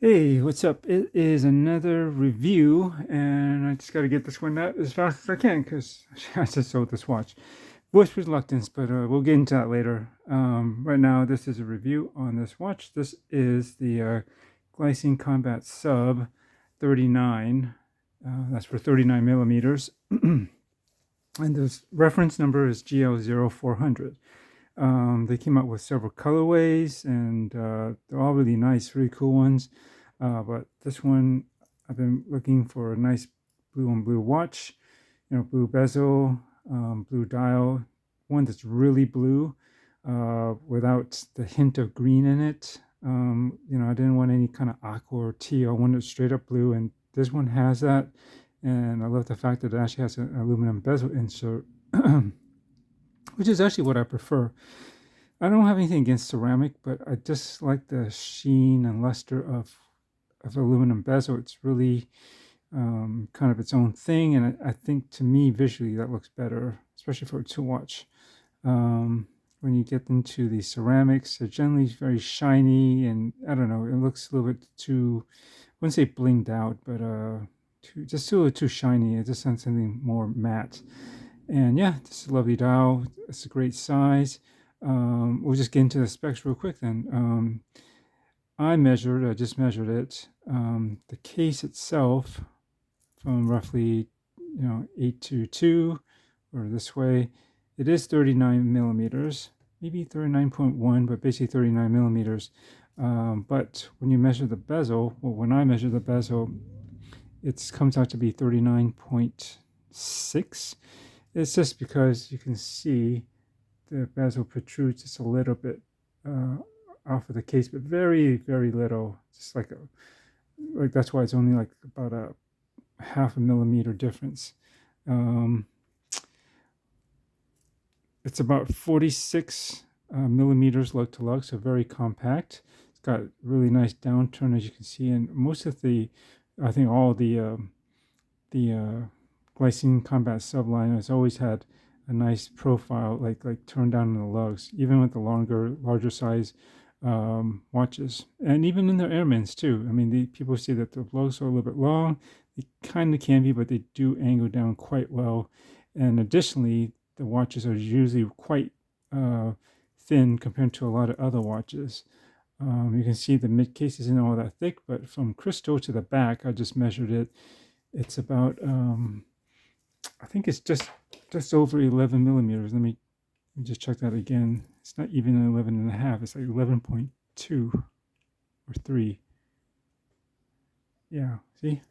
Hey, what's up? It is another review, and I just got to get this one out as fast as I can because I just sold this watch. Voice reluctance, but we'll get into that later. Right now, this is a review on this watch. This is the Glycine Combat Sub 39. That's for 39 millimeters. And the reference number is GL0400. They came out with several colorways, and they're all really nice, really cool ones. But this one, I've been looking for a nice blue on blue watch, blue bezel, blue dial, one that's really blue, without the hint of green in it. I didn't want any kind of aqua or teal. I wanted straight up blue, and this one has that. And I love the fact that it actually has an aluminum bezel insert, which is actually what I prefer. I don't have anything against ceramic, but I just like the sheen and luster of aluminum bezel. It's really kind of its own thing, and I think to me visually that looks better, especially for a two watch. When you get into the ceramics, they're generally very shiny, and I don't know, it looks a little bit too, I wouldn't say blinged out, but just a little too shiny. It just wants something more matte. And yeah, this is a lovely dial. It's a great size. We'll just get into the specs real quick then. I just measured it. The case itself, from roughly 8 to 2, or this way, it is 39 millimeters, maybe 39.1, but basically 39 millimeters. But when you measure the bezel, well, when I measure the bezel, it comes out to be 39.6. It's just because you can see the bezel protrudes just a little bit off of the case, but very, very little. Just like that's why it's only like about a half a millimeter difference. It's about 46 millimeters lug to lug, so very compact. It's got really nice downturn, as you can see, and most of I think all the Glycine Combat subline has always had a nice profile, like turned down in the lugs, even with the larger size watches, and even in the Airmans too. I mean, the people say that the lugs are a little bit long. They kind of can be, but they do angle down quite well. And additionally, the watches are usually quite thin compared to a lot of other watches. You can see the mid case isn't all that thick, but from crystal to the back, I just measured it. It's about I think it's just over 11 millimeters. Let me just check that again. It's not even 11 and a half. It's like 11.2 or 3. Yeah, see?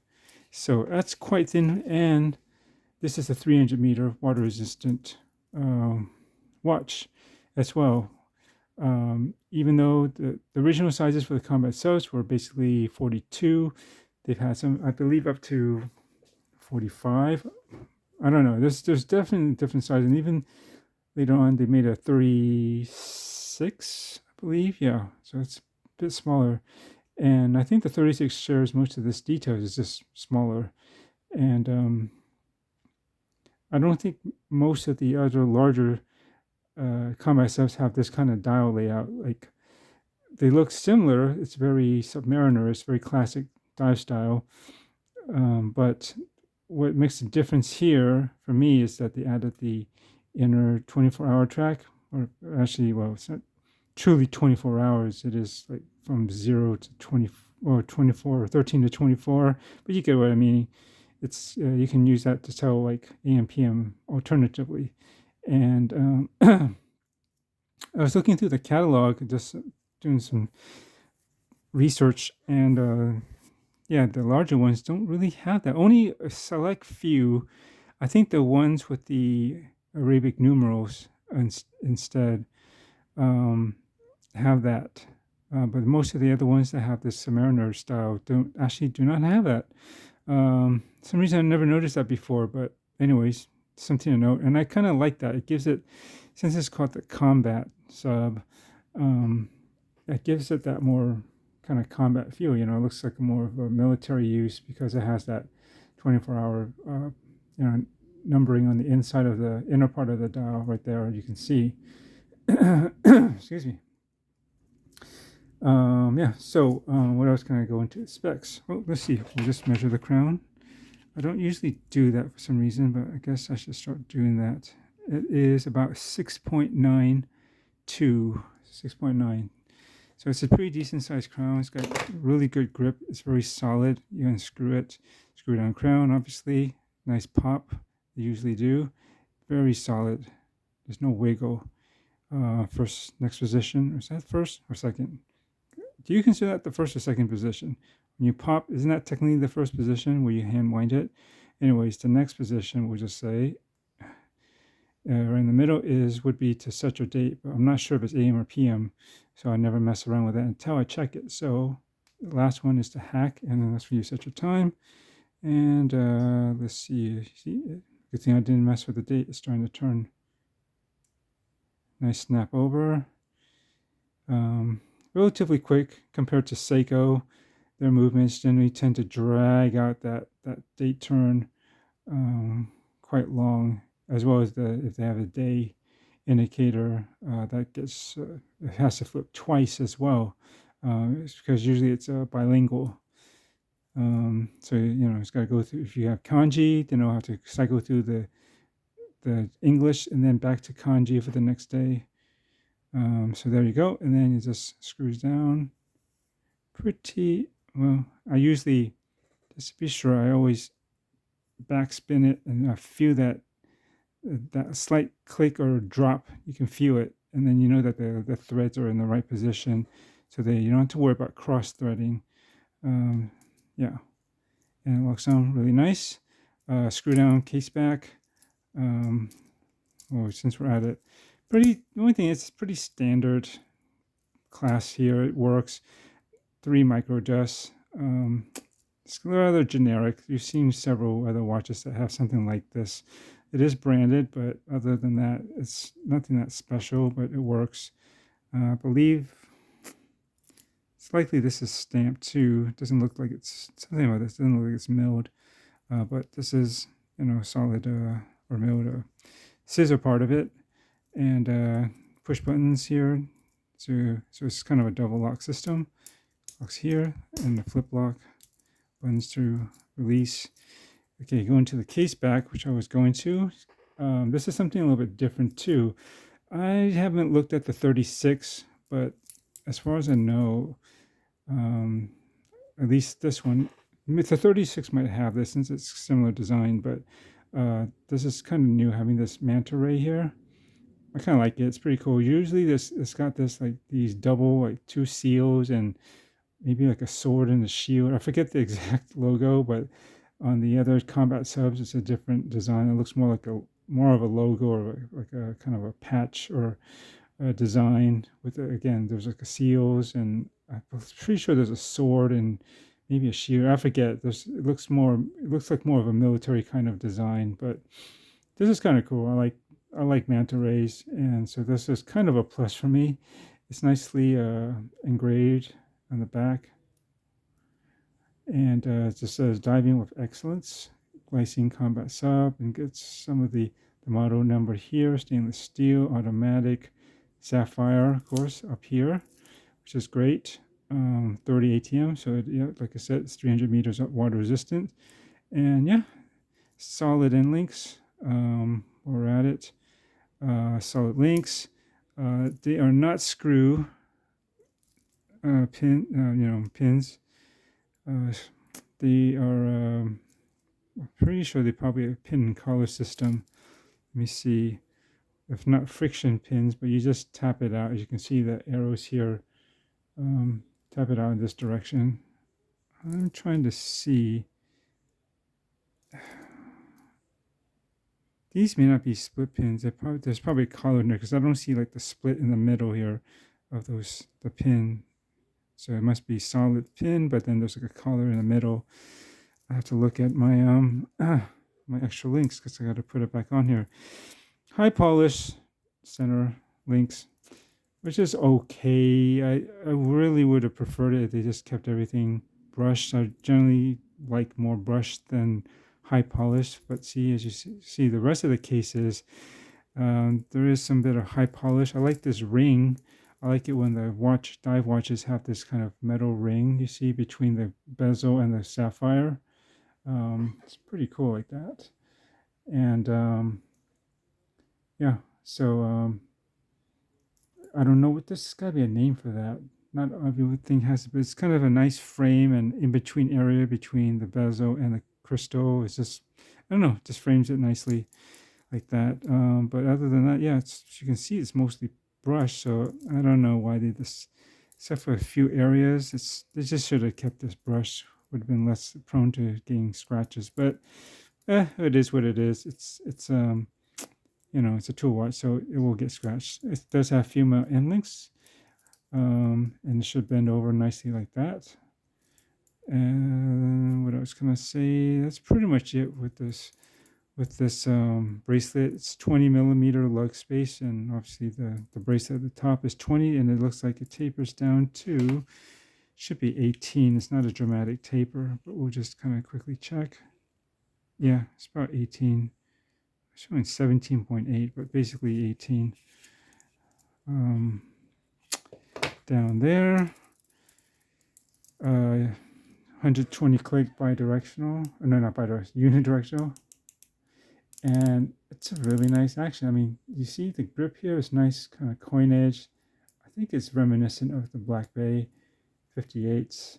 So that's quite thin, and this is a 300 meter water resistant watch as well. Even though the original sizes for the combat subs were basically 42, they've had some, I believe, up to 45. I don't know. There's definitely different sizes, and even later on they made a 36, I believe. Yeah, so it's a bit smaller, and I think the 36 shares most of this details. It's just smaller, and I don't think most of the other larger combat subs have this kind of dial layout. Like, they look similar. It's very Submariner. It's very classic dive style, but what makes the difference here for me is that they added the inner 24-hour track, or actually, well, it's not truly 24 hours. It is like from 0 to 20 or 24 or 13 to 24, but you get what I mean. It's you can use that to tell like AM PM alternatively. And I was looking through the catalog, just doing some research, and yeah, the larger ones don't really have that. Only a select few. I think the ones with the Arabic numerals instead have that. But most of the other ones that have this Submariner style do not have that. Some reason I never noticed that before, but anyways, something to note. And I kind of like that. It gives it, since it's called the combat sub, it gives it that more kind of combat feel. It looks like more of a military use because it has that 24-hour numbering on the inside of the inner part of the dial right there. You can see. Excuse me. Yeah, so what else can I go into? Specs. Oh, let's see. We'll just measure the crown. I don't usually do that for some reason, but I guess I should start doing that. It is about 6.92, 6.9. So it's a pretty decent sized crown. It's got really good grip. It's very solid. You can screw down crown, obviously. Nice pop. They usually do. Very solid. There's no wiggle. Next position. Is that first or second? Do you consider that the first or second position? When you pop, isn't that technically the first position where you hand wind it? Anyways, the next position, we'll just say, right in the middle would be to set your date, but I'm not sure if it's AM or PM, so I never mess around with that until I check it. So the last one is to hack, and then that's where you set your time. And let's see. Good thing I didn't mess with the date. It's starting to turn. Nice snap over. Relatively quick compared to Seiko. Their movements generally tend to drag out that date turn quite long, as well as if they have a day indicator that gets it has to flip twice as well, because usually it's bilingual. So it's got to go through. If you have kanji, then it'll have to cycle through the English and then back to kanji for the next day. So there you go, and then it just screws down pretty well. I usually, just to be sure, I always backspin it, and I feel that slight click or drop. You can feel it, and then you know that the threads are in the right position, so that you don't have to worry about cross threading. Yeah, and it looks on really nice. Screw down case back. Since we're at it, the only thing is it's pretty standard class here. It works. 3 micro adjusts. It's rather generic. You've seen several other watches that have something like this. It is branded, but other than that, it's nothing that special, but it works. I believe it's likely this is stamped too. It doesn't look like it's something about this. It doesn't look like it's milled, but this is solid or milled scissor part of it, and push buttons here. So it's kind of a double lock system. Locks here, and the flip lock buttons to release. Okay, going to the case back, which I was going to. This is something a little bit different too. I haven't looked at the 36, but as far as I know, at least this one, the 36 might have this since it's similar design, but this is kind of new, having this manta ray here. I kind of like it. It's pretty cool. Usually it's got this like these double like 2 seals and maybe like a sword and a shield. I forget the exact logo, but on the other combat subs, it's a different design. It looks more of a logo, or like a kind of a patch or a design with again. There's like a seals, and I'm pretty sure there's a sword and maybe a shield. I forget. It looks like more of a military kind of design, but this is kind of cool. I like manta rays, and so this is kind of a plus for me. It's nicely engraved on the back, and it just says diving with excellence, Glycine combat sub, and gets some of the model number here, stainless steel, automatic, Sapphire, of course, up here, which is great. 30 ATM, so like I said, it's 300 meters water resistant, and yeah, solid end links. We're at it. Solid links. They are not screw pins. They are. I'm pretty sure they probably have a pin and collar system. Let me see. If not friction pins, but you just tap it out. As you can see, the arrows here. Tap it out in this direction. I'm trying to see. These may not be split pins. There's probably a collar in there because I don't see like the split in the middle here of the pin. So it must be solid pin, but then there's like a collar in the middle. I have to look at my my extra links because I got to put it back on here. High polish center links, which is okay. I really would have preferred it if they just kept everything brushed. I generally like more brushed than high polish, but see, as you see the rest of the cases, there is some bit of high polish. I like this ring. I like it when the dive watches have this kind of metal ring you see between the bezel and the sapphire. It's pretty cool like that. And yeah, so I don't know what this has got to be a name for that. Not everything has, but it's kind of a nice frame and in between area between the bezel and the crystal. It's just, I don't know, just frames it nicely like that. But other than that, yeah, it's, you can see it's mostly brushed. So I don't know why they this, except for a few areas. They just should have kept this brush. Would have been less prone to getting scratches. But it is what it is. It's it's a tool watch, so it will get scratched. It does have female end links, and it should bend over nicely like that. And what I was gonna say, that's pretty much it with this bracelet. It's 20 millimeter lug space, and obviously the bracelet at the top is 20, and it looks like it tapers down to, should be 18. It's not a dramatic taper, but we'll just kind of quickly check. Yeah, it's about 18. Showing 17.8, but basically 18. Down there, 120 click bidirectional. No, not bidirectional, unidirectional. And it's a really nice action. I mean, you see the grip here is nice, kind of coin edge. I think it's reminiscent of the Black Bay 58s.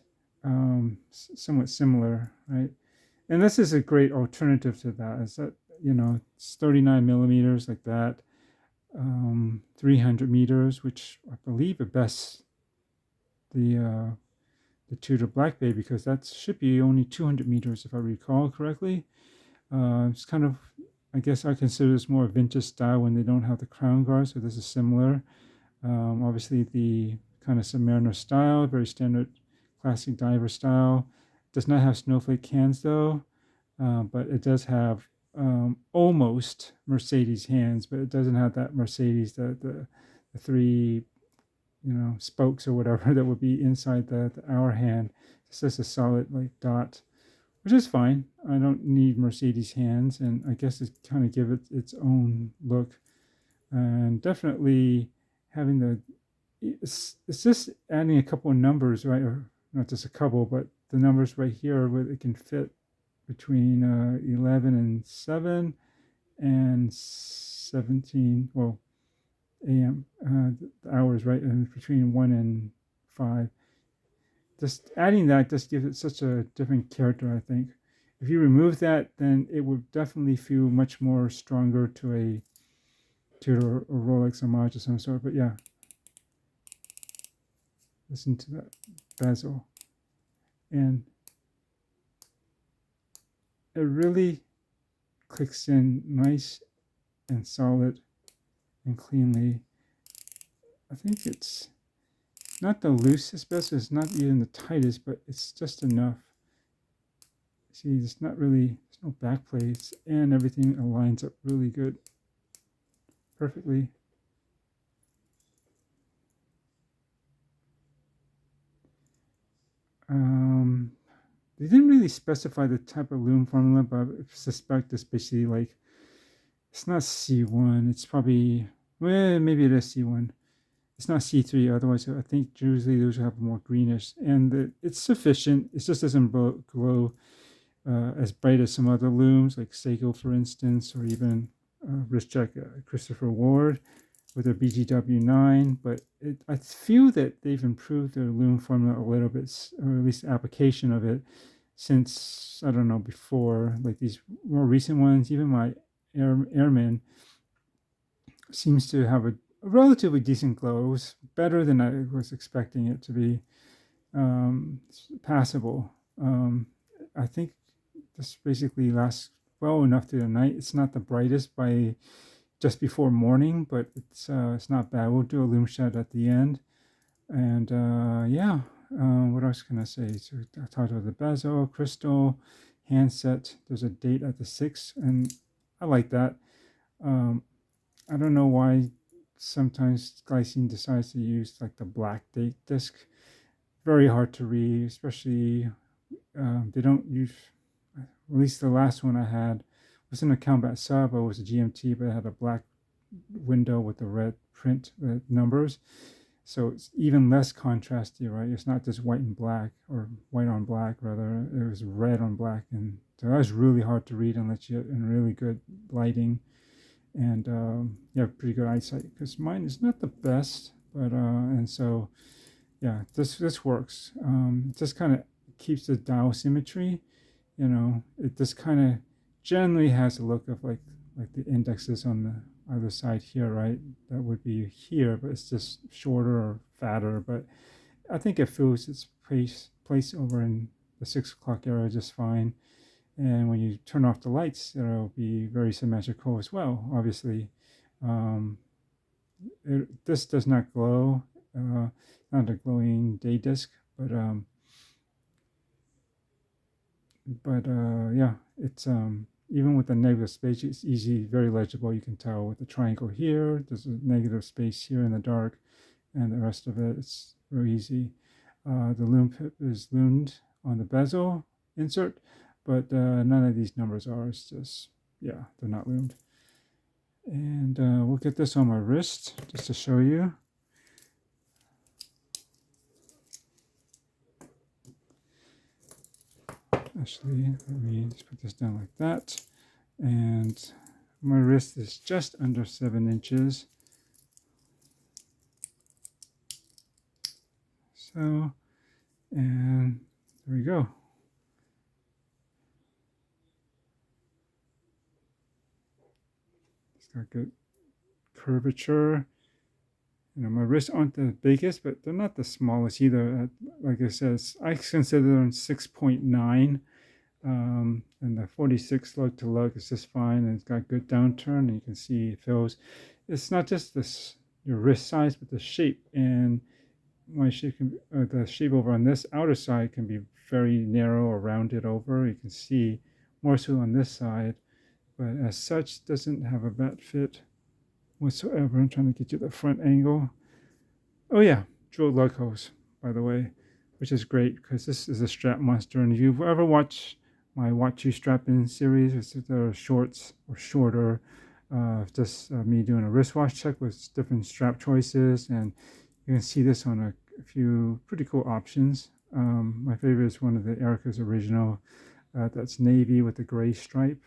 Somewhat similar, right? And this is a great alternative to that. Is that, it's 39 millimeters like that, 300 meters, which I believe are best the Tudor Black Bay, because that should be only 200 meters if I recall correctly. It's kind of, I guess I consider this more vintage style when they don't have the crown guard, so this is similar. Obviously the kind of Submariner style, very standard classic diver style. Does not have snowflake hands though, but it does have almost Mercedes hands, but it doesn't have that Mercedes, the three, spokes or whatever that would be inside the hour hand. It's just a solid like dot, which is fine. I don't need Mercedes hands, and I guess it kind of give it its own look. And definitely having it's just adding a couple of numbers, right? Or not just a couple, but the numbers right here where it can fit between 11 and 7 and 17, well, a.m. The hours, right? And between 1 and 5. Just adding that just gives it such a different character, I think. If you remove that, then it would definitely feel much more stronger to a Tudor or Rolex homage of some sort. But yeah, listen to that bezel. And it really clicks in nice and solid and cleanly. I think it's not the loosest bezel, it's not even the tightest, but it's just enough. See, it's not really, there's no back plates, and everything aligns up really good, perfectly. They didn't really specify the type of loom formula, but I suspect it's basically like, it's not C1, it's probably, well, maybe it is C1. It's not C3, otherwise I think usually those have more greenish, and it's sufficient. It just doesn't glow as bright as some other looms, like Seiko, for instance, or even wrist check Christopher Ward with their BGW9. But I feel that they've improved their loom formula a little bit, or at least the application of it, since, I don't know, before, like these more recent ones. Even my Airman seems to have a relatively decent glow. It was better than I was expecting it to be. Passable. I think this basically lasts well enough through the night. It's not the brightest by just before morning, but it's not bad. We'll do a loom shot at the end. And yeah, what else can I say? So I talked about the bezel, crystal, handset. There's a date at the 6th, and I like that. I don't know why sometimes Glycine decides to use like the black date disc. Very hard to read, especially they don't use, at least the last one I had wasn't a combat sub, it was a GMT, but it had a black window with the red print numbers. So it's even less contrasty, right? It's not just white and black, or white on black rather. It was red on black, and so that was really hard to read unless you had in really good lighting and you have pretty good eyesight. Because mine is not the best, but and so yeah, this works. It just kind of keeps the dial symmetry. You know, it just kind of generally has a look of like the indexes on the other side here, right? That would be here, but it's just shorter or fatter. But I think it fills its place over in the 6 o'clock area just fine. And when you turn off the lights, it'll be very symmetrical as well, obviously. Um, this does not glow, not a glowing day disc, but yeah, it's even with the negative space, it's easy, very legible. You can tell with the triangle here, there's a negative space here in the dark, and the rest of it, it's very easy. The lume pip is loomed on the bezel insert, but none of these numbers are. It's just, yeah, they're not loomed. And we'll get this on my wrist just to show you. Actually, let me just put this down like that. And my wrist is just under 7 inches. So, and there we go. It's got good curvature. You know, my wrists aren't the biggest, but they're not the smallest either. Like I said, I consider them 6.9. And the 46 lug to lug is just fine, and it's got good downturn, and you can see it feels. It's not just this your wrist size, but the shape, and my shape can the shape over on this outer side can be very narrow or rounded over. You can see more so on this side, but as such doesn't have a bad fit whatsoever. I'm trying to get you the front angle. Oh yeah, drilled lug hose, by the way, which is great because this is a strap monster. And if you've ever watched my Watch You Strap In series, which are shorts or shorter, just me doing a wristwatch check with different strap choices, and you can see this on a few pretty cool options. My favorite is one of the Erica's original, that's navy with a gray stripe.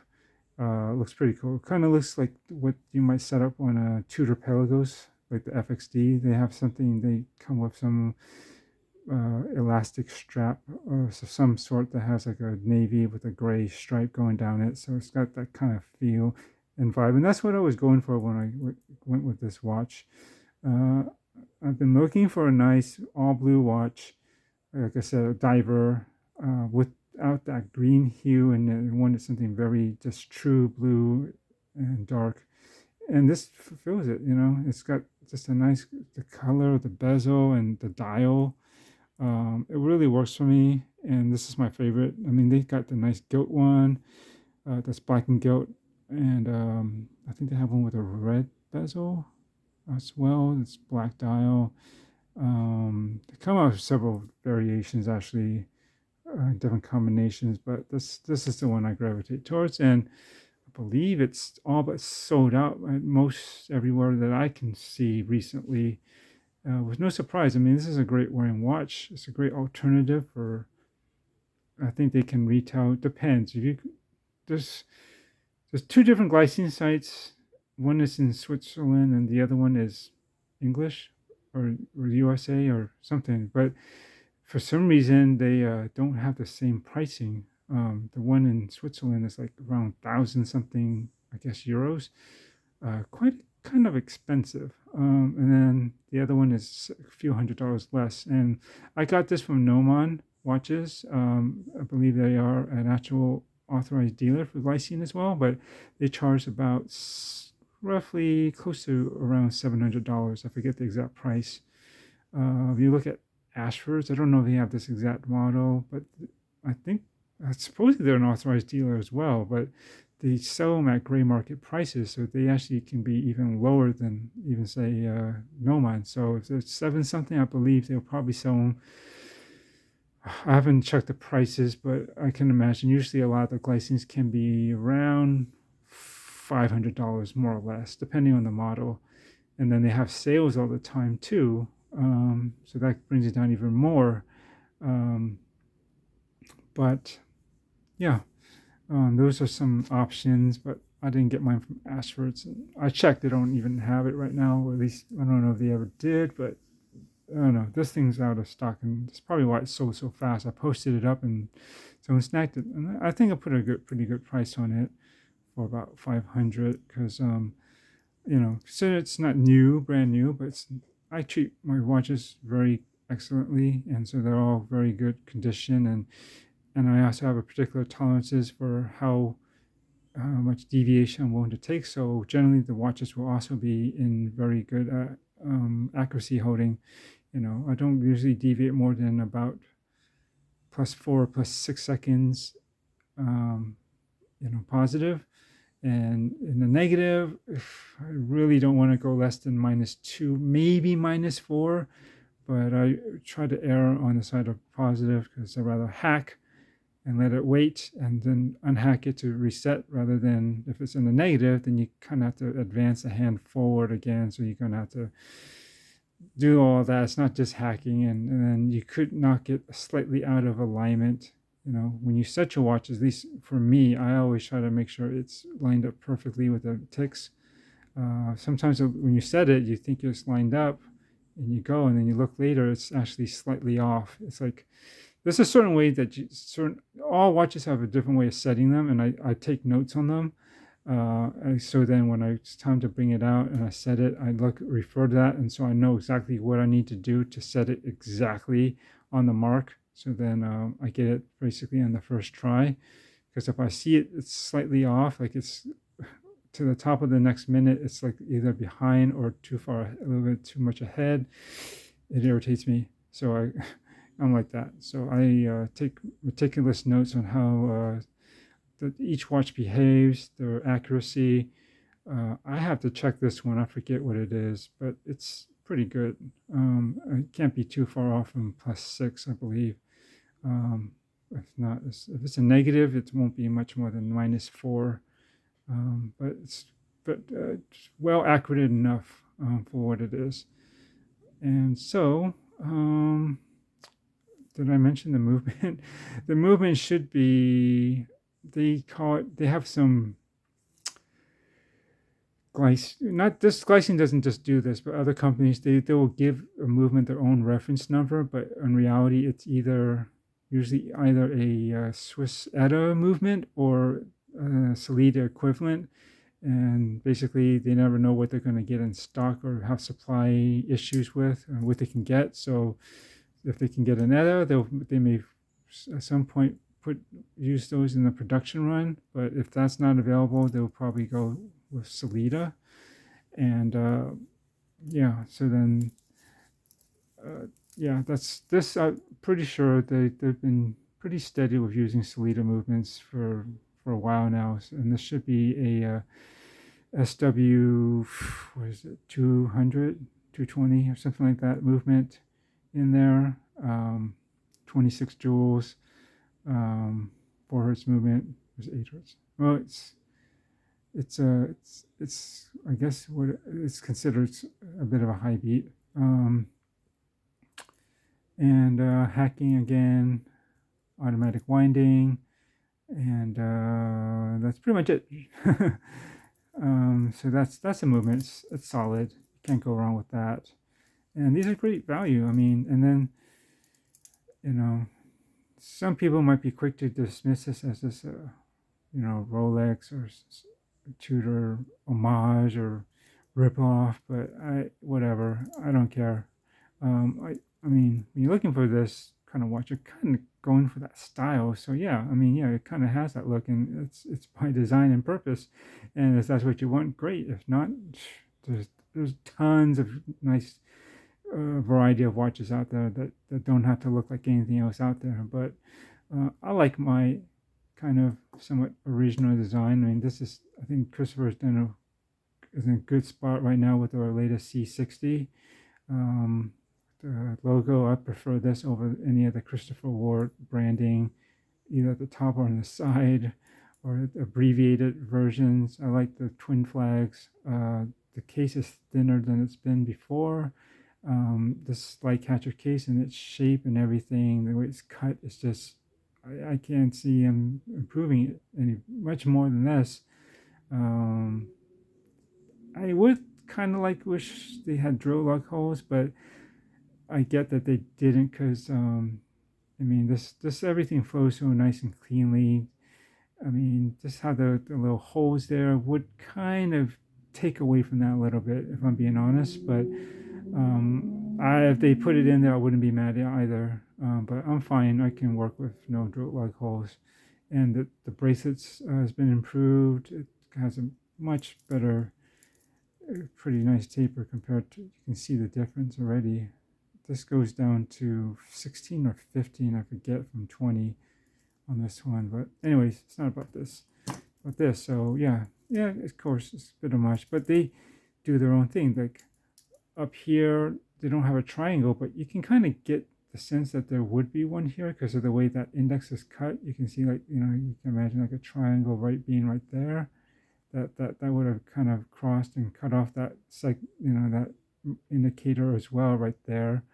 Looks pretty cool. Kind of looks like what you might set up on a Tudor Pelagos, like the FXD. They have something, they come with some elastic strap of some sort that has like a navy with a gray stripe going down it. So it's got that kind of feel and vibe. And that's what I was going for when I went with this watch. I've been looking for a nice all blue watch, like I said, a diver, without that green hue, and one that's something very just true blue and dark. And this fulfills it, you know. It's got just a nice, the color, the bezel, and the dial. It really works for me, and this is my favorite. I mean, they got the nice gilt one, that's black and gilt, and I think they have one with a red bezel as well. It's black dial. They come out with several variations, actually, different combinations, but this is the one I gravitate towards, and I believe it's all but sold out at most everywhere that I can see recently. With no surprise. I mean, this is a great wearing watch. It's a great alternative for. I think they can retail. Depends. If you there's two different Glycine sites. One is in Switzerland, and the other one is English or USA or something. But for some reason, they don't have the same pricing. The one in Switzerland is like around 1,000 something, I guess, euros. Quite kind of expensive. And then the other one is a few $100s less. And I got this from Nomon Watches. I believe they are an actual authorized dealer for Glycine as well, but they charge about roughly close to around $700. I forget the exact price. If you look at Ashford's, I don't know if they have this exact model, but I think supposedly they're an authorized dealer as well, but they sell them at gray market prices, so they actually can be even lower than even say Nomon. So if it's 7 something, I believe they'll probably sell them. I haven't checked the prices, but I can imagine usually a lot of the Glycines can be around $500 more or less, depending on the model. And then they have sales all the time too, So that brings it down even more. Um, but yeah, those are some options, but I didn't get mine from Ashford's. And I checked; they don't even have it right now. Or at least I don't know if they ever did, but I don't know. This thing's out of stock, and that's probably why it sold so fast. I posted it up, and someone snagged it, and I think I put a pretty good price on it for about 500 because consider it's not new, brand new, but I treat my watches very excellently, and so they're all very good condition, and I also have a particular tolerances for how much deviation I'm willing to take. So generally, the watches will also be in very good accuracy holding. I don't usually deviate more than about +4, +6 seconds, um, positive. And in the negative, I really don't want to go less than -2, maybe -4, but I try to err on the side of positive because I'd rather hack and let it wait and then unhack it to reset rather than if it's in the negative, then you kind of have to advance the hand forward again. So you're going to have to do all that. It's not just hacking, and then you could knock it slightly out of alignment. When you set your watch, at least for me, I always try to make sure it's lined up perfectly with the ticks. Sometimes when you set it, you think it's lined up, and you go, and then you look later, it's actually slightly off. It's like there's a certain way that all watches have a different way of setting them, and I take notes on them. So then when it's time to bring it out and I set it, I refer to that, and so I know exactly what I need to do to set it exactly on the mark. So then I get it basically on the first try. Because if I see it's slightly off, like it's to the top of the next minute, it's like either behind or too far, a little bit too much ahead. It irritates me. So I'm like that. So I take meticulous notes on how each watch behaves, their accuracy. I have to check this one. I forget what it is, but it's pretty good. It can't be too far off from +6, I believe. If not, if it's a negative, it won't be much more than -4. But it's well accurate enough for what it is. And so, did I mention the movement? The movement should be, they have some glycine. Not this Glycine doesn't just do this, but other companies they will give a movement their own reference number, but in reality, it's usually either a Swiss ETA movement or a Solida equivalent. And basically, they never know what they're going to get in stock or have supply issues with, or what they can get. So, if they can get an ETA, they may at some point use those in the production run. But if that's not available, they'll probably go with Solida. And so then that's this. I'm pretty sure they've been pretty steady with using Solida movements for a while now, and this should be a SW, what is it, 200, 220 or something like that movement in there. 26 joules, 4 hertz movement. There's 8 hertz. Well, it's I guess what it's considered a bit of a high beat. And hacking again, automatic winding, and that's pretty much it. So that's a movement. It's solid. Can't go wrong with that. And these are great value. I mean, and then some people might be quick to dismiss this as this Rolex or Tudor homage or ripoff, but whatever. I don't care. I mean, when you're looking for this kind of watch, you're kind of going for that style. So yeah, I mean, yeah, it kind of has that look, and it's by design and purpose. And if that's what you want, great. If not, there's tons of nice variety of watches out there that don't have to look like anything else out there. But I like my kind of somewhat original design. I mean, I think Christopher is in a good spot right now with our latest C60. The logo, I prefer this over any of the Christopher Ward branding, either at the top or on the side, or abbreviated versions. I like the twin flags. The case is thinner than it's been before. This light catcher case and its shape and everything, the way it's cut, is just, I can't see them improving it any much more than this. Um, I would kind of like wish they had drill lug holes, but I get that they didn't because I mean this everything flows so nice and cleanly. I mean, just how the little holes there would kind of take away from that a little bit, if I'm being honest. But if they put it in there, I wouldn't be mad at either. But I'm fine. I can work with no drill lug holes. And the bracelets has been improved. It has a much better, pretty nice taper compared to, you can see the difference already. This goes down to 16 or 15, I forget, from 20 on this one. But anyways, it's not about this. About this. So yeah, of course, it's a bit of much. But they do their own thing. Like up here, they don't have a triangle, but you can kind of get the sense that there would be one here because of the way that index is cut. You can see, like, you know, you can imagine like a triangle being right there. That would have kind of crossed and cut off that that indicator as well right there.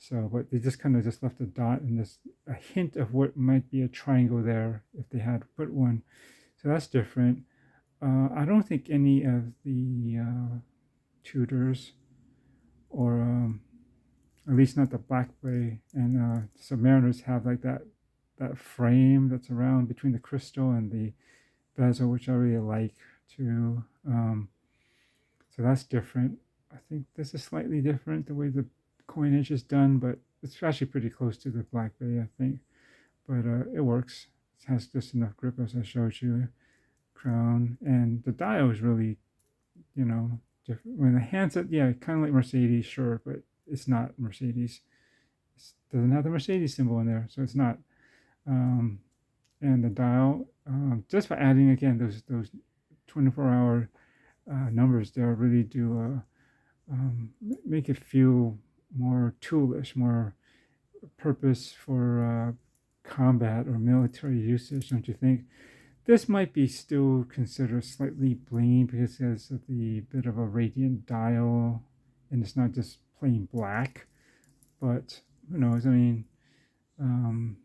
So, but they just kind of just left a dot and just a hint of what might be a triangle there if they had put one. So that's different. I don't think any of the Tudors, or at least not the Black Bay and Submariners, have like that frame that's around between the crystal and the bezel, which I really like too. So that's different. I think this is slightly different the way the coinage is done, but it's actually pretty close to the Black Bay, I think. But it works. It has just enough grip, as I showed you. Crown, and the dial is really, different. When the handset, yeah, kind of like Mercedes, sure, but it's not Mercedes. It doesn't have the Mercedes symbol in there, so it's not. And the dial, just by adding again those 24-hour numbers there, really do make it feel more toolish, more purpose for combat or military usage, don't you think? This might be still considered slightly blingy because it has the bit of a radiant dial and it's not just plain black, but who knows? I mean, um,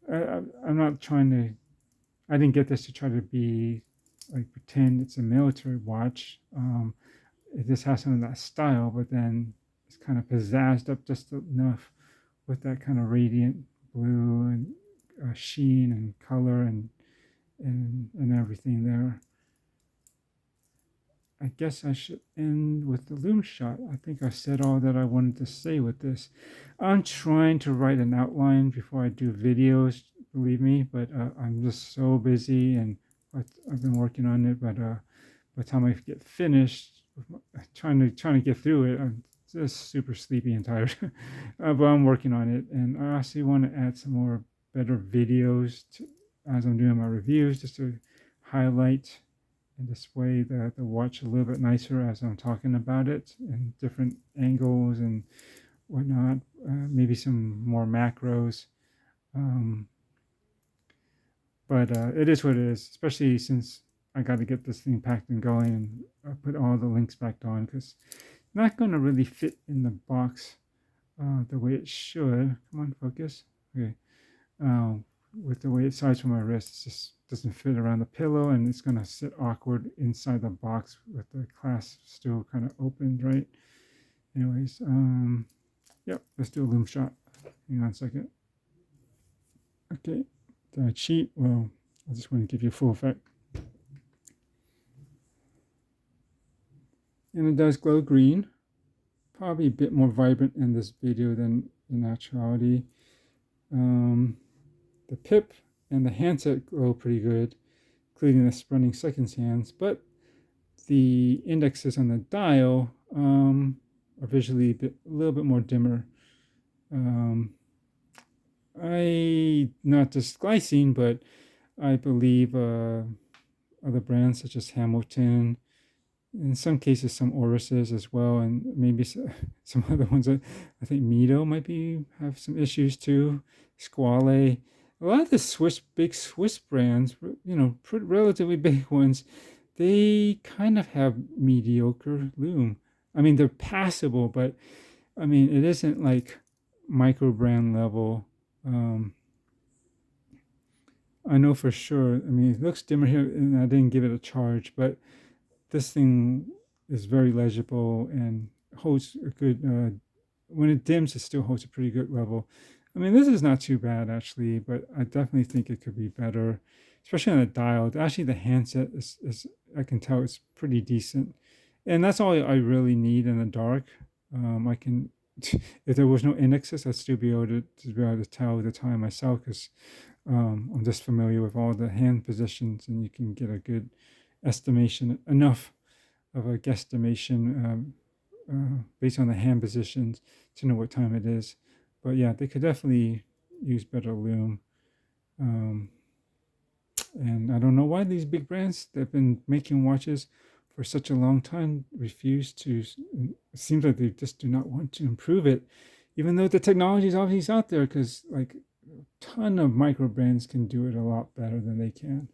I'm not trying to, I didn't get this to try to be like pretend it's a military watch. It just has some of that style, but then it's kind of pizzazzed up just enough with that kind of radiant blue and sheen and color and everything there. I guess I should end with the loom shot. I think I said all that I wanted to say with this. I'm trying to write an outline before I do videos, believe me, but I'm just so busy and I've been working on it. But by the time I get finished, trying to get through it, I'm just super sleepy and tired. But I'm working on it, and I actually want to add some more better videos as I'm doing my reviews, just to highlight and display the watch a little bit nicer as I'm talking about it in different angles and whatnot. Maybe some more macros. But it is what it is, especially since I got to get this thing packed and going, and I put all the links back on because it's not going to really fit in the box the way it should. Come on, focus. Okay. With the way it slides from my wrist, it just doesn't fit around the pillow, and it's going to sit awkward inside the box with the clasp still kind of opened, right? Anyways, yep, let's do a loom shot. Hang on a second. Okay, did I cheat? Well, I just want to give you a full effect. And it does glow green. Probably a bit more vibrant in this video than in actuality. The pip and the handset glow pretty good, including the running seconds hands, but the indexes on the dial are visually a little bit more dimmer. Not just Glycine, but I believe other brands such as Hamilton, in some cases some Oruses as well, and maybe some other ones. I think Mito might have some issues too. Squale. A lot of the big Swiss brands, relatively big ones, they kind of have mediocre loom. I mean, they're passable, but I mean, it isn't like micro brand level. Um, I know for sure. I mean, it looks dimmer here, and I didn't give it a charge, but this thing is very legible and holds a good. When it dims, it still holds a pretty good level. I mean, this is not too bad actually, but I definitely think it could be better, especially on the dial. Actually, the handset is I can tell it's pretty decent, and that's all I really need in the dark. I can, if there was no indexes, I'd still be able to tell the time myself because I'm just familiar with all the hand positions, and you can get a good estimation, enough of a guesstimation based on the hand positions to know what time it is. But yeah, they could definitely use better loom. Um, and I don't know why these big brands that have been making watches for such a long time refuse to. It seems like they just do not want to improve it, even though the technology is obviously out there. Because like a ton of micro brands can do it a lot better than they can.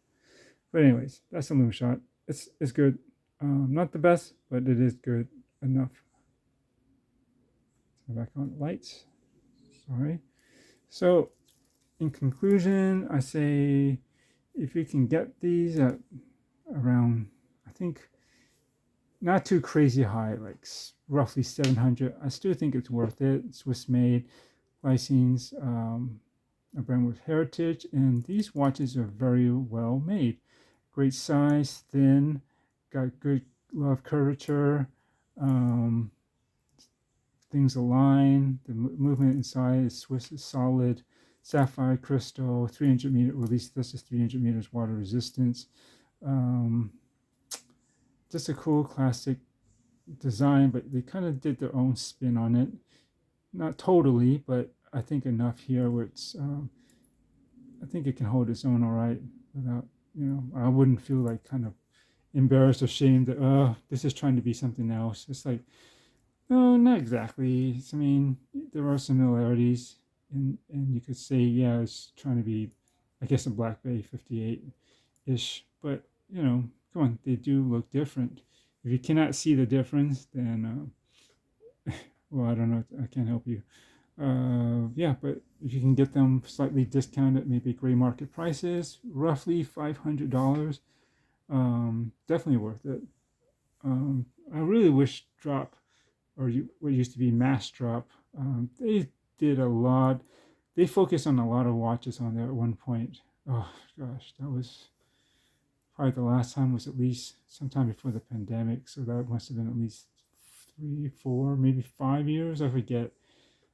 But anyways, that's a loom shot. It's good. Not the best, but it is good enough. So back on lights. Sorry. So in conclusion, I say if you can get these at around, I think, not too crazy high, like roughly 700, I still think it's worth it. Swiss made, Glycine's a brand with heritage, and these watches are very well made. Great size, thin, got good love curvature. Um, Things align. The movement inside is Swiss is solid. Sapphire crystal, 300 meter release. This is 300 meters water resistance. Um, just a cool classic design, but they kind of did their own spin on it. Not totally, but I think enough here where it's. I think it can hold its own all right without. I wouldn't feel like kind of embarrassed or ashamed that this is trying to be something else. It's like, no, not exactly. I mean, there are similarities, and you could say, yeah, it's trying to be, I guess, a Black Bay 58 ish. But come on, they do look different. If you cannot see the difference, then well, I don't know. I can't help you. Yeah, but if you can get them slightly discounted, maybe gray market prices, roughly $500, definitely worth it. I really wish Drop, or what used to be Mass Drop, they did a lot. They focused on a lot of watches on there at one point. Oh gosh, that was probably the last time was at least sometime before the pandemic. So that must have been at least 3, 4, maybe 5 years. I forget.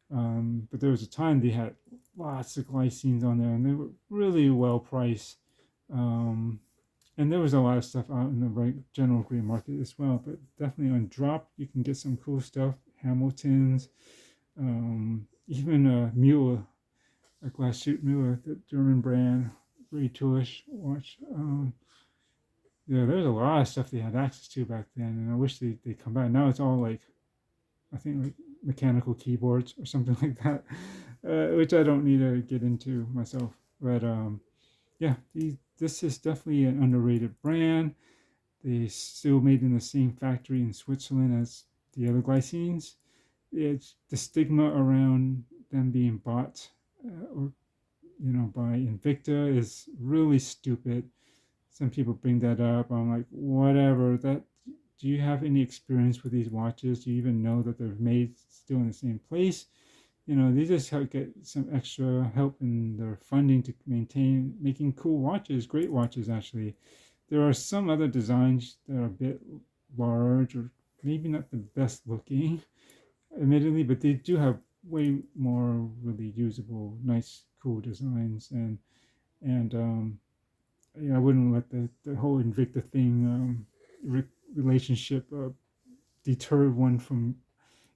But there was a time they had lots of glycines on there, and they were really well priced. Um, and there was a lot of stuff out in the general gray market as well. But definitely on Drop, you can get some cool stuff. Hamiltons, even Mueller, a glass shoot Mueller, the German brand, very toolish watch. Yeah, there's a lot of stuff they had access to back then, and I wish they come back. Now it's all like, I think like mechanical keyboards or something like that, which I don't need to get into myself. But yeah, this is definitely an underrated brand. They still made in the same factory in Switzerland as the other glycines. It's the stigma around them being bought or by Invicta is really stupid. Some people bring that up. I'm like, whatever. Do you have any experience with these watches? Do you even know that they're made still in the same place? They just get some extra help in their funding to maintain making cool watches, great watches actually. There are some other designs that are a bit large or maybe not the best looking, admittedly, but they do have way more really usable, nice, cool designs. And yeah, I wouldn't let the whole Invicta thing relationship deter one from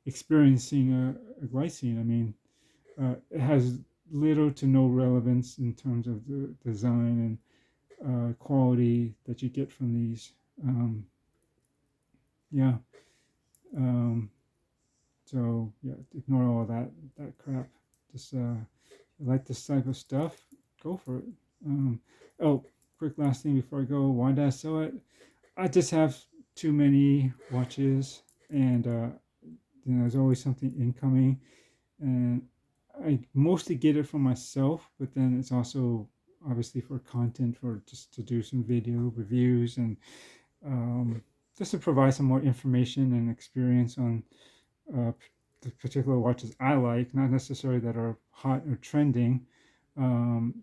experiencing a glycine. I mean, it has little to no relevance in terms of the design and quality that you get from these. Yeah. Um, so yeah, ignore all that crap. Just like this type of stuff, go for it. Oh, quick last thing before I go. Why did I sell it? I just have too many watches and there's always something incoming, and I mostly get it for myself, but then it's also obviously for content, for just to do some video reviews and um, just to provide some more information and experience on uh, the particular watches I like, not necessarily that are hot or trending.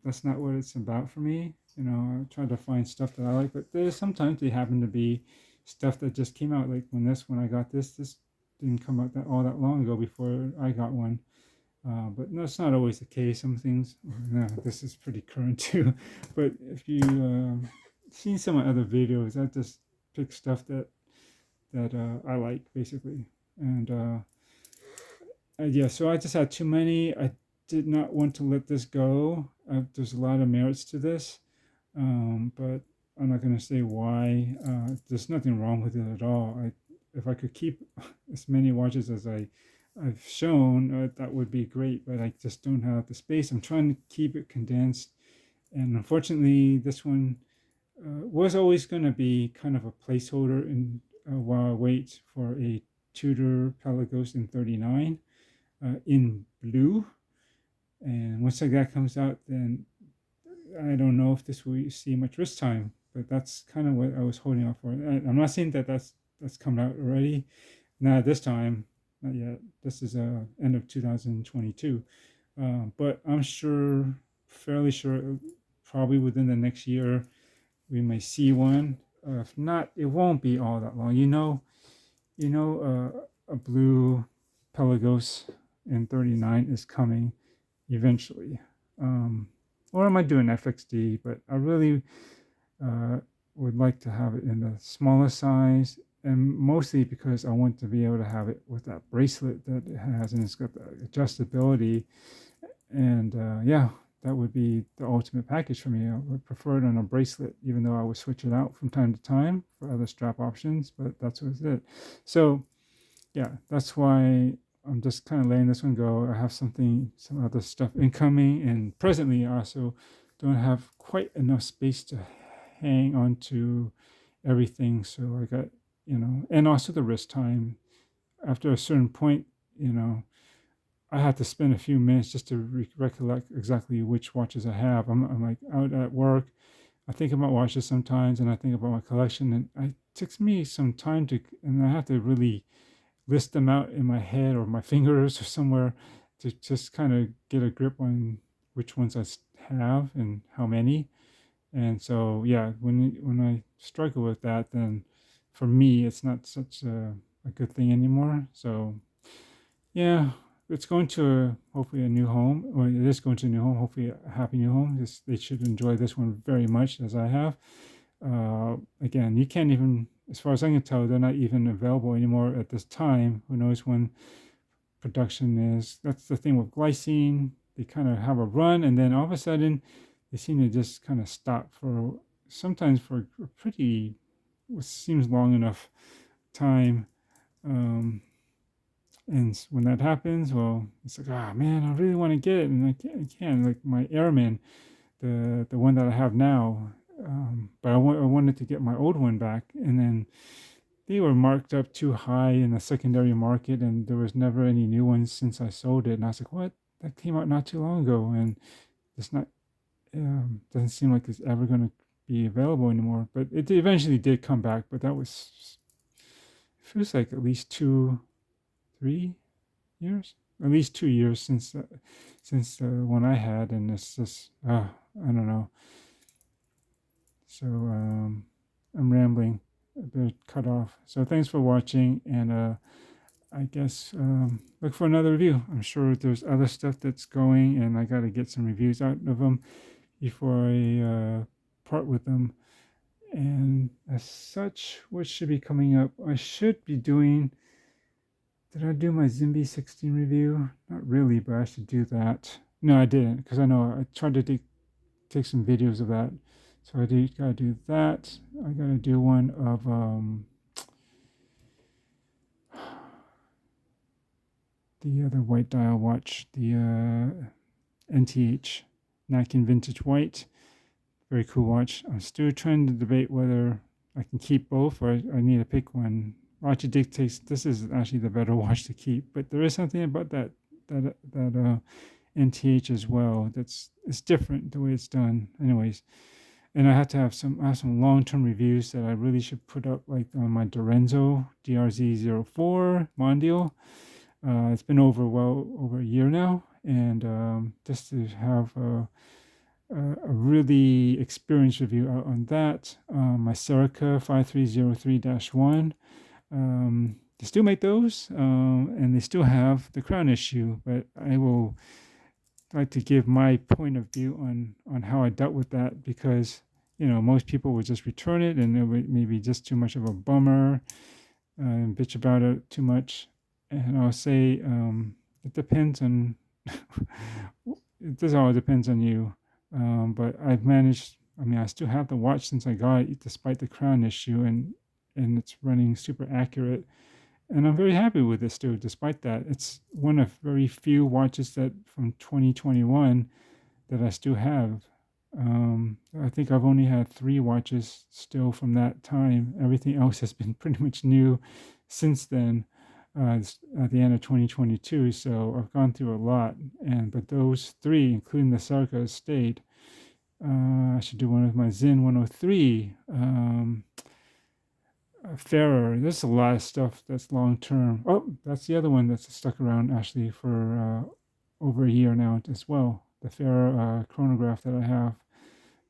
That's not what it's about for me. I try to find stuff that I like, but there's sometimes they happen to be stuff that just came out. Like when I got this didn't come out that all that long ago before I got one. But no, it's not always the case. Some things, no, this is pretty current too. But if you seen some of my other videos, I just pick stuff that I like basically, and yeah. So I just had too many. I did not want to let this go. There's a lot of merits to this, but I'm not going to say why. There's nothing wrong with it at all. If I could keep as many watches as I've shown, that would be great, but I just don't have the space. I'm trying to keep it condensed, and unfortunately, this one was always going to be kind of a placeholder in while I wait for a Tudor Pelagos in 39 in blue. And once that comes out, then I don't know if this will see much wrist time, but that's kind of what I was holding out for. I'm not saying that that's come out already. Not this time, not yet. This is end of 2022, but I'm sure, fairly sure, probably within the next year, we may see one. If not, it won't be all that long. A blue Pelagos in 39 is coming eventually. Or I might do an FXD, but I really would like to have it in the smaller size, and mostly because I want to be able to have it with that bracelet that it has, and it's got the adjustability, and yeah, that would be the ultimate package for me. I would prefer it on a bracelet, even though I would switch it out from time to time for other strap options, but that's what it. So yeah, that's why I'm just kind of letting this one go. I have some other stuff incoming, and presently I also don't have quite enough space to hang on to everything. So I got, and also the wrist time. After a certain point, I had to spend a few minutes just to recollect exactly which watches I have. I'm like out at work. I think about watches sometimes, and I think about my collection, and it takes me some time and I have to really list them out in my head or my fingers or somewhere to just kind of get a grip on which ones I have and how many. And so, yeah, when I struggle with that, then for me, it's not such a good thing anymore. So, yeah, it's going to hopefully a new home, or it is going to a new home, hopefully a happy new home. They should enjoy this one very much as I have. Again, you can't even, as far as I can tell, they're not even available anymore at this time. Who knows when production is? That's the thing with Glycine. They kind of have a run, and then all of a sudden, they seem to just kind of stop sometimes for a pretty, what seems long enough time. And when that happens, well, it's like, man, I really want to get it, and I can't. Like my Airman, the one that I have now, but I wanted to get my old one back, and then they were marked up too high in the secondary market, and there was never any new ones since I sold it. And I was like, what? That came out not too long ago, and it's not, doesn't seem like it's ever going to be available anymore. But it eventually did come back, but that was, feels like at least 3 years, at least 2 years since the one I had, and it's just, I don't know. So I'm rambling, a bit cut off. So thanks for watching, and I guess look for another review. I'm sure there's other stuff that's going, and I got to get some reviews out of them before I part with them. And as such, what should be coming up? I should be doing. Did I do my Zimby 16 review? Not really, but I should do that. No, I didn't, because I know I tried to take some videos of that. So gotta do that. I gotta do one of the other white dial watch, the NTH Napkin Vintage White. Very cool watch. I'm still trying to debate whether I can keep both or I need to pick one. Watch dictates this is actually the better watch to keep. But there is something about that NTH as well it's different the way it's done. Anyways, and I have some long term reviews that I really should put up, like on my Dorenzo DRZ04 Mondial. It's been over a year now, and just to have a really experienced review out on that. My Serica 5303-1. They still make those, and they still have the crown issue, but I will like to give my point of view on how I dealt with that, because most people would just return it and it would maybe just too much of a bummer, and bitch about it too much. And I'll say it depends on this all depends on you. But I've managed. I mean, I still have the watch since I got it, despite the crown issue, and it's running super accurate. And I'm very happy with it still, despite that. It's one of very few watches that from 2021 that I still have. I think I've only had 3 watches still from that time. Everything else has been pretty much new since then, at the end of 2022. So I've gone through a lot, but those 3, including the Sarka, stayed. I should do one with my Zen 103. Fairer. There's a lot of stuff that's long term. Oh, that's the other one that's stuck around actually for over a year now as well. The Fairer chronograph that I have,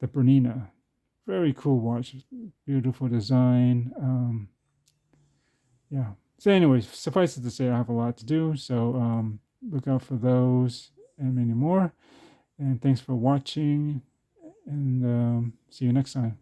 the Bernina. Very cool watch. Beautiful design. Yeah. So, anyways, suffice it to say, I have a lot to do. So, look out for those and many more. And thanks for watching. And see you next time.